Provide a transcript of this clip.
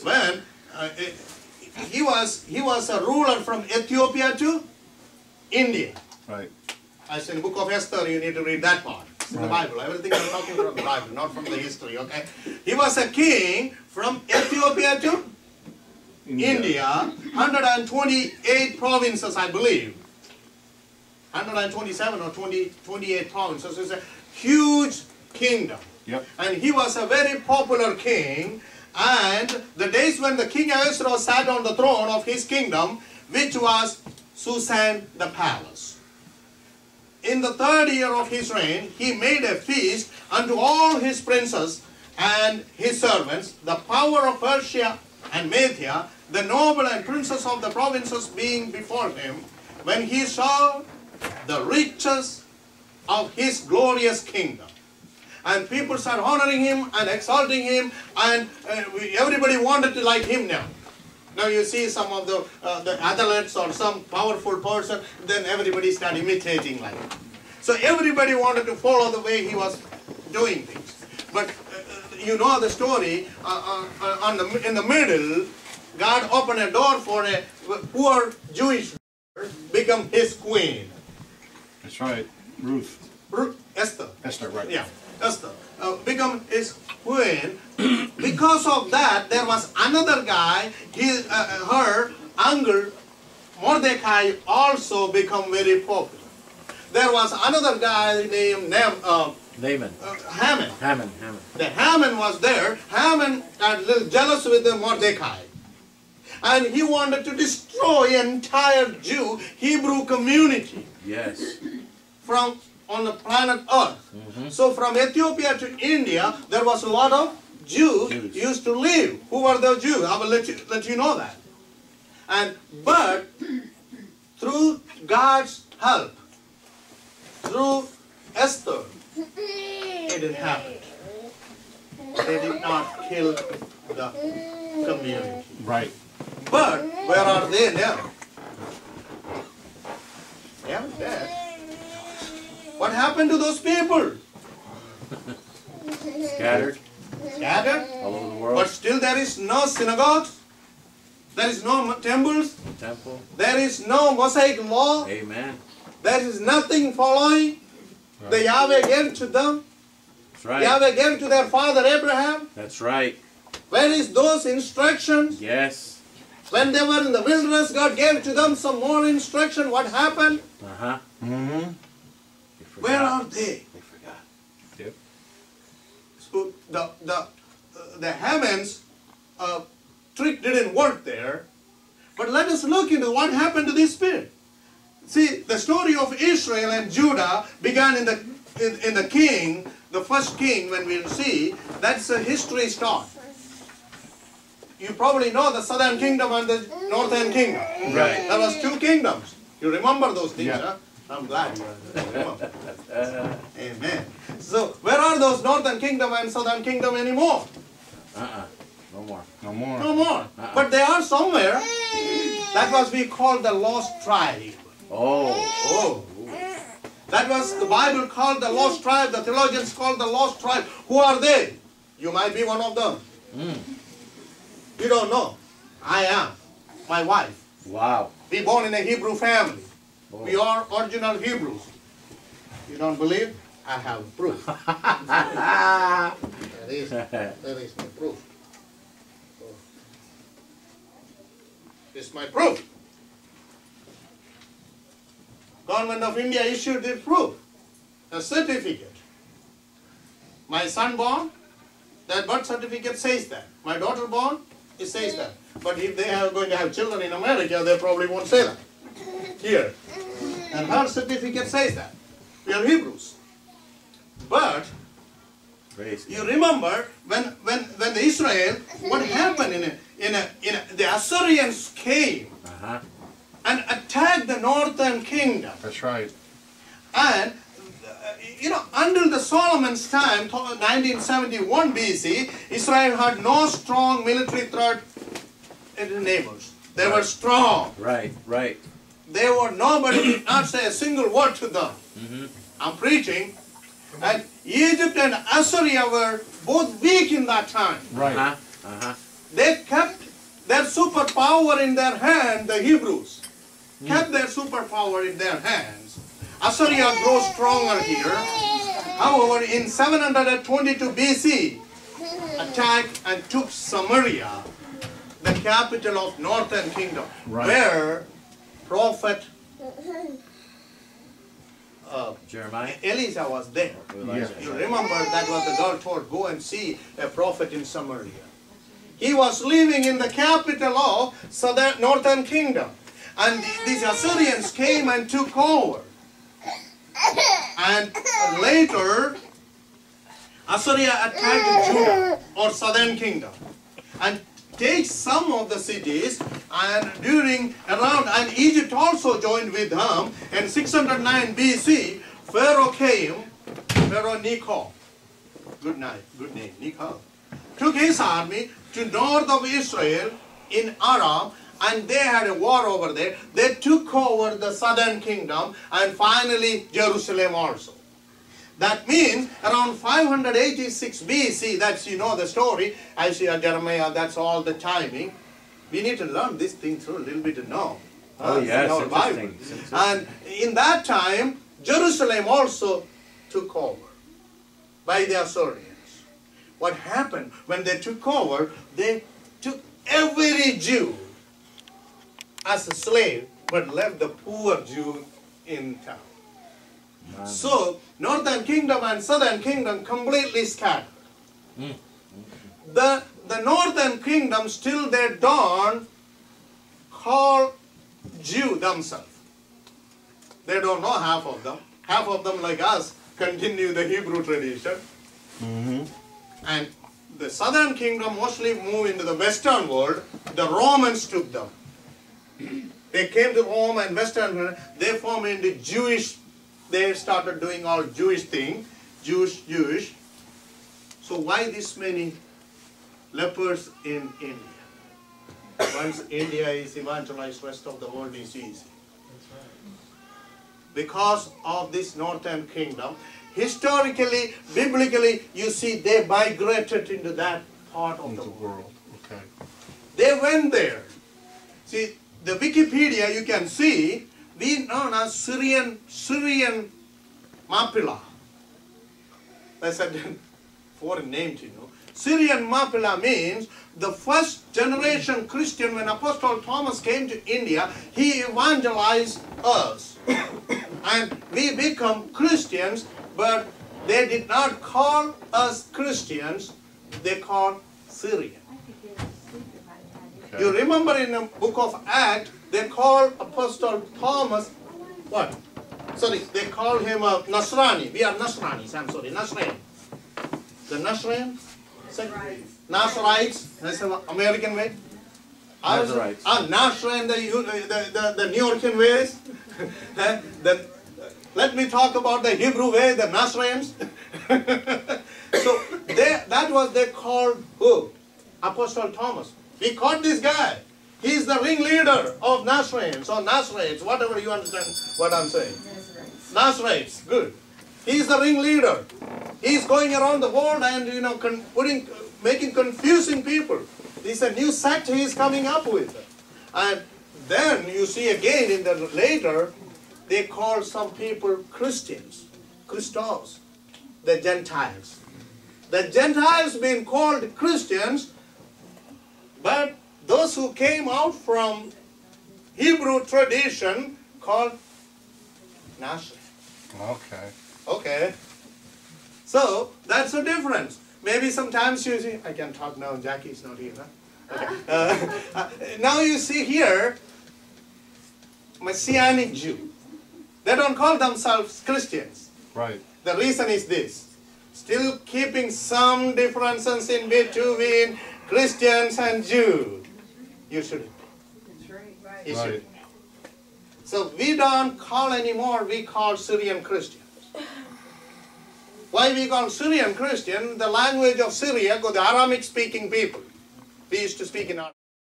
when he was a ruler from Ethiopia to India. Right. As in the book of Esther, you need to read that part. It's in the Bible. Everything I'm talking about the Bible, not from the history, okay? He was a king from Ethiopia to India, 128 provinces, I believe. 127 or 28 provinces. It's a huge kingdom. Yep. And he was a very popular king. And the days when the king Ahasuerus sat on the throne of his kingdom, which was Susan the palace. In the 3rd year of his reign, he made a feast unto all his princes and his servants, the power of Persia and Media, the noble and princes of the provinces being before him, when he saw the riches of his glorious kingdom. And people started honoring him and exalting him, and everybody wanted to like him now. Now you see some of the athletes or some powerful person, then everybody started imitating like him. So everybody wanted to follow the way he was doing things. But you know the story, in the middle, God opened a door for a poor Jewish girl, become his queen. That's right. Ruth. Esther. Esther, right. Yeah, Esther. Become his queen. Because of that, there was another guy, her uncle Mordecai also become very popular. There was another guy named Naaman. Haman. The Haman was there. Haman got a little jealous with the Mordecai. And he wanted to destroy entire Hebrew community. Yes. On the planet Earth. So from Ethiopia to India, there was a lot of Jews used to live. Who were the Jews? I will let you know that. But through God's help, through Esther, it didn't happen. They did not kill the community. Right. But where are they now? They are dead. What happened to those people? Scattered. Scattered? All over the world. But still there is no synagogues. There is no temples. Temple. There is no Mosaic law. Amen. There is nothing following. Right. The Yahweh gave to them. That's right. Yahweh gave to their father Abraham. That's right. Where is those instructions? Yes. When they were in the wilderness, God gave to them some more instruction. What happened? Mm-hmm. Where are they? They forgot. Yep. So the Haman's trick didn't work there. But let us look into what happened to this spirit. See, the story of Israel and Judah began in the king, the first king. When we see, that's a history start. You probably know the southern kingdom and the northern kingdom. Right. There was 2 kingdoms. You remember those things, Yeah. huh? I'm glad you remember. Amen. So, where are those northern kingdom and southern kingdom anymore? No more. No more. No more. But they are somewhere. That was we call the lost tribe. Oh. That was the Bible called the lost tribe. The theologians called the lost tribe. Who are they? You might be one of them. You don't know. I am. My wife. Wow. We born in a Hebrew family. Oh. We are original Hebrews. You don't believe? I have proof. There is my proof. This is my proof. Government of India issued the proof, a certificate. My son born, that birth certificate says that. My daughter born, it says that. But if they are going to have children in America, they probably won't say that here. And her certificate says that. We are Hebrews. But you remember when the Israel, what happened the Assyrians came and attacked the northern kingdom. That's right. And until the Solomon's time, 1971 BC, Israel had no strong military threat in the neighbors. They were strong. Right. Nobody did not say a single word to them. I'm preaching. And Egypt and Assyria were both weak in that time. Right. They kept superpower in their hand, the Hebrews. Kept their superpower in their hands. Assyria grows stronger here. However, in 722 BC, attacked and took Samaria, the capital of northern kingdom, where prophet Jeremiah. Elisha was there. You remember that was the God told, go and see a prophet in Samaria. He was living in the capital of northern kingdom. And these Assyrians came and took over. And later, Assyria attacked Judah or southern kingdom and takes some of the cities, and and Egypt also joined with them. In 609 BC, Pharaoh came, Pharaoh Necho, good name, Necho, took his army to north of Israel in Aram, and they had a war over there. They took over the southern kingdom and finally Jerusalem also. That means around 586 BC, that's, you know the story, Isaiah, Jeremiah, that's all the timing. We need to learn this thing through a little bit to know. Yes, our Bible. And in that time, Jerusalem also took over by the Assyrians. What happened when they took over, they took every Jew as a slave, but left the poor Jew in town. So, northern kingdom and southern kingdom completely scattered. The northern kingdom still they don't call Jew themselves. They don't know half of them. Half of them, like us, continue the Hebrew tradition. And the southern kingdom mostly moved into the western world. The Romans took them. They came to Rome and western world. They formed into Jewish. They started doing all Jewish thing, Jewish. So why this many lepers in India? Once India is evangelized, rest of the world is easy. Because of this northern kingdom, historically, biblically, you see they migrated into that part of the world. Okay. They went there. See, the Wikipedia you can see, we known as Syrian Mapila. That's a foreign name to you know. Syrian Mapila means the first generation Christian. When Apostle Thomas came to India, he evangelized us. And we become Christians, but they did not call us Christians, they called Syrian. Okay. You remember in the book of Acts, they call Apostle Thomas, what? Sorry, they call him a Nasrani. We are Nasranis, I'm sorry, Nasran. The Nasran? Nazarites, that's an American way. Nazarites. Nasran, the New Yorkian ways. Let me talk about the Hebrew way, the Nazarens. So that was they called who? Apostle Thomas. We caught this guy. He is the ringleader of Nazarenes or Nazarites, whatever you understand what I'm saying. Nazarites, good. He is the ringleader. He is going around the world and making confusing people. This is a new sect he is coming up with. And then you see again in the later, they call some people Christians, Christos, the Gentiles. The Gentiles being called Christians, but those who came out from Hebrew tradition called Nazarene. Okay. Okay. So that's the difference. Maybe sometimes you see, I can talk now, Jackie's not here. Huh? Okay. Now you see here, Messianic Jew. They don't call themselves Christians. Right. The reason is this. Still keeping some differences in between Christians and Jews. You shouldn't. That's right. You shouldn't. So we don't call anymore, we call Syrian Christians. Why we call Syrian Christian? The language of Syria, the Aramic speaking people. We used to speak in Arabic.